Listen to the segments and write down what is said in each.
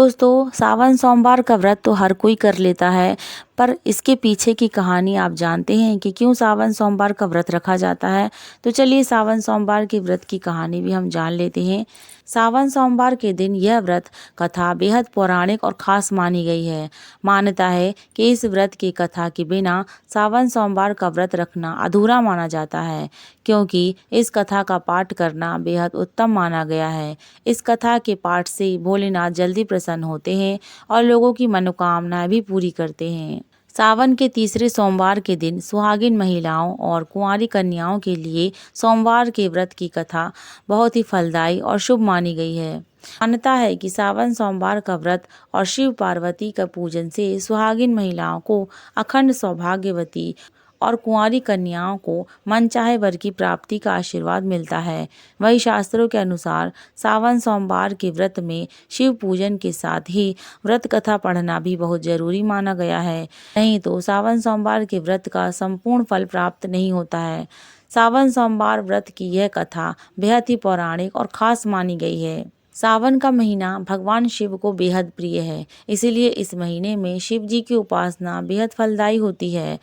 दोस्तों, सावन सोमवार का व्रत तो हर कोई कर लेता है, पर इसके पीछे की कहानी आप जानते हैं कि क्यों सावन सोमवार का व्रत रखा जाता है? तो चलिए सावन सोमवार के व्रत की कहानी भी हम जान लेते हैं। सावन सोमवार के दिन यह व्रत कथा बेहद पौराणिक और खास मानी गई है। मान्यता है कि इस व्रत की कथा के बिना सावन सोमवार का व्रत रखना अधूरा माना जाता है, क्योंकि इस कथा का पाठ करना बेहद उत्तम माना गया है। इस कथा के पाठ से भोलेनाथ जल्दी प्रसन्न होते हैं और लोगों की मनोकामनाएं भी पूरी करते हैं। सावन के तीसरे सोमवार के दिन सुहागिन महिलाओं और कुंवारी कन्याओं के लिए सोमवार के व्रत की कथा बहुत ही फलदायी और शुभ मानी गई है। मान्यता है कि सावन सोमवार का व्रत और शिव पार्वती का पूजन से सुहागिन महिलाओं को अखंड सौभाग्यवती और कुंवारी कन्याओं को मनचाहे वर की प्राप्ति का आशीर्वाद मिलता है। वही शास्त्रों के अनुसार सावन सोमवार के व्रत में शिव पूजन के साथ ही व्रत कथा पढ़ना भी बहुत जरूरी माना गया है, नहीं तो सावन सोमवार के व्रत का संपूर्ण फल प्राप्त नहीं होता है। सावन सोमवार व्रत की यह कथा बेहद ही पौराणिक और खास मानी गई है। सावन का महीना भगवान शिव को बेहद प्रिय है, इसीलिए इस महीने में शिव जी की उपासना बेहद फलदायी होती है।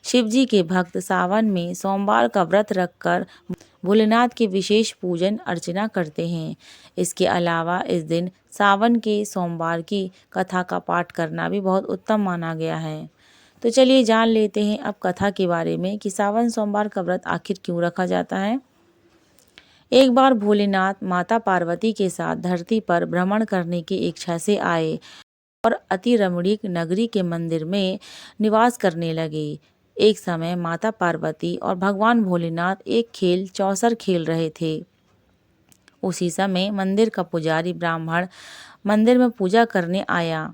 शिव जी के भक्त सावन में सोमवार का व्रत रखकर भोलेनाथ के विशेष पूजन अर्चना करते हैं। इसके अलावा इस दिन सावन के सोमवार की कथा का पाठ करना भी बहुत उत्तम माना गया है। तो चलिए जान लेते हैं अब कथा के बारे में कि सावन सोमवार का व्रत आखिर क्यों रखा जाता है। एक बार भोलेनाथ माता पार्वती के साथ धरती पर भ्रमण करने की इच्छा से आए और अति रमणीक नगरी के मंदिर में निवास करने लगे। एक समय माता पार्वती और भगवान भोलेनाथ एक खेल चौसर खेल रहे थे। उसी समय मंदिर का पुजारी ब्राह्मण मंदिर में पूजा करने आया।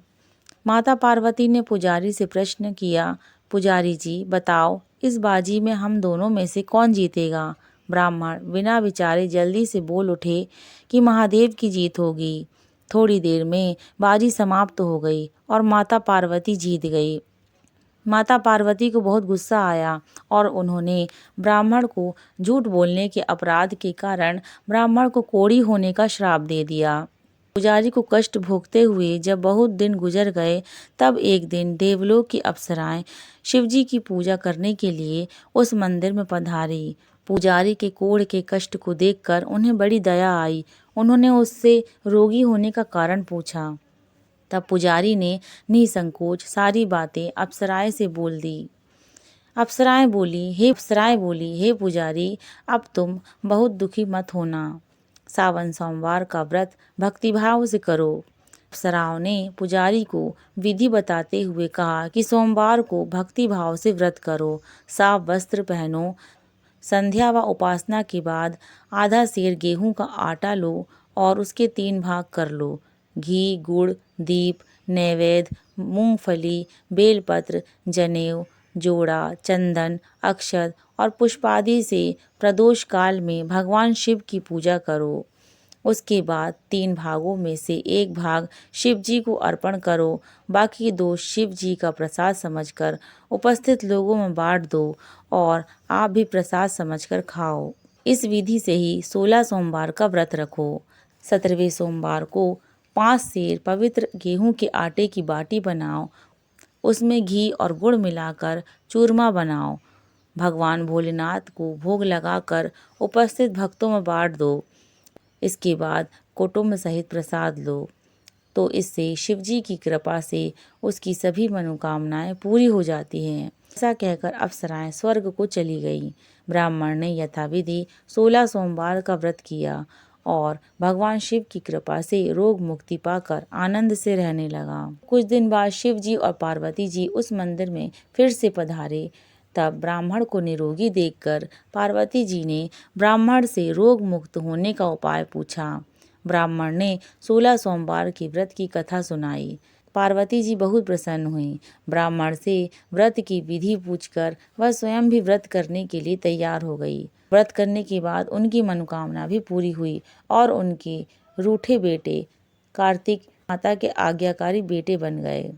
माता पार्वती ने पुजारी से प्रश्न किया, पुजारी जी बताओ, इस बाजी में हम दोनों में से कौन जीतेगा? ब्राह्मण बिना विचारे जल्दी से बोल उठे कि महादेव की जीत होगी। थोड़ी देर में बाजी समाप्त हो गई और माता पार्वती जीत गई। माता पार्वती को बहुत गुस्सा आया और उन्होंने ब्राह्मण को झूठ बोलने के अपराध के कारण ब्राह्मण को कोढ़ी होने का श्राप दे दिया। पुजारी को कष्ट भोगते हुए जब बहुत दिन गुजर गए, तब एक दिन देवलोक की अप्सराएं शिवजी की पूजा करने के लिए उस मंदिर में पधारी। पुजारी के कोढ़ के कष्ट को देखकर उन्हें बड़ी दया आई। उन्होंने उससे रोगी होने का कारण पूछा। तब पुजारी ने निसंकोच सारी बातें अप्सराएं से बोल दी। अप्सराएं बोली, हे पुजारी, अब तुम बहुत दुखी मत होना। सावन सोमवार का व्रत भक्तिभाव से करो। अप्सराओं ने पुजारी को विधि बताते हुए कहा कि सोमवार को भक्तिभाव से व्रत करो, साफ वस्त्र पहनो, संध्या व उपासना के बाद आधा सेर गेहूं का आटा लो और उसके 3 भाग कर लो। घी, गुड़, दीप, नैवेद्य, मूंगफली, बेलपत्र, जनेऊ, जोड़ा, चंदन, अक्षत और पुष्पादि से प्रदोष काल में भगवान शिव की पूजा करो। उसके बाद 3 भागों में से 1 भाग शिव जी को अर्पण करो, बाकी 2 शिव जी का प्रसाद समझकर उपस्थित लोगों में बांट दो और आप भी प्रसाद समझकर खाओ। इस विधि से ही 16 सोमवार का व्रत रखो। 17वें सोमवार को 5 सेर पवित्र गेहूं के आटे की बाटी बनाओ, उसमें घी और गुड़ मिलाकर चूरमा बनाओ। भगवान भोलेनाथ को भोग लगाकर उपस्थित भक्तों में बांट दो। इसके बाद कुटुंब सहित प्रसाद लो, तो इससे शिवजी की कृपा से उसकी सभी मनोकामनाएं पूरी हो जाती हैं। ऐसा कहकर अप्सराएं स्वर्ग को चली गईं। ब्राह्मण ने यथाविधि 16 सोमवार का व्रत किया और भगवान शिव की कृपा से रोग मुक्ति पाकर आनंद से रहने लगा। कुछ दिन बाद शिव जी और पार्वती जी उस मंदिर में फिर से पधारे। तब ब्राह्मण को निरोगी देखकर पार्वती जी ने ब्राह्मण से रोग मुक्त होने का उपाय पूछा। ब्राह्मण ने 16 सोमवार की व्रत की कथा सुनाई। पार्वती जी बहुत प्रसन्न हुई। ब्राह्मण से व्रत की विधि पूछकर वह स्वयं भी व्रत करने के लिए तैयार हो गई। व्रत करने के बाद उनकी मनोकामना भी पूरी हुई और उनके रूठे बेटे कार्तिक माता के आज्ञाकारी बेटे बन गए।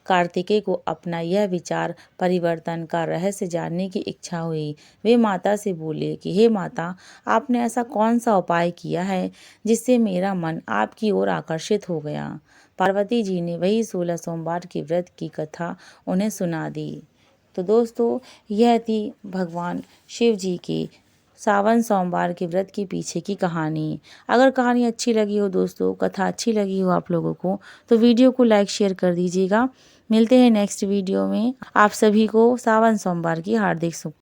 कार्तिकेय को अपना यह विचार परिवर्तन का रहस्य जानने की इच्छा हुई। वे माता से बोले कि हे माता, आपने ऐसा कौन सा उपाय किया है जिससे मेरा मन आपकी ओर आकर्षित हो गया। पार्वती जी ने वही 16 सोमवार के व्रत की कथा उन्हें सुना दी। तो दोस्तों, यह थी भगवान शिव जी की सावन सोमवार के व्रत के पीछे की कहानी। अगर कहानी अच्छी लगी हो दोस्तों, कथा अच्छी लगी हो आप लोगों को, तो वीडियो को लाइक शेयर कर दीजिएगा। मिलते हैं नेक्स्ट वीडियो में। आप सभी को सावन सोमवार की हार्दिक शुभ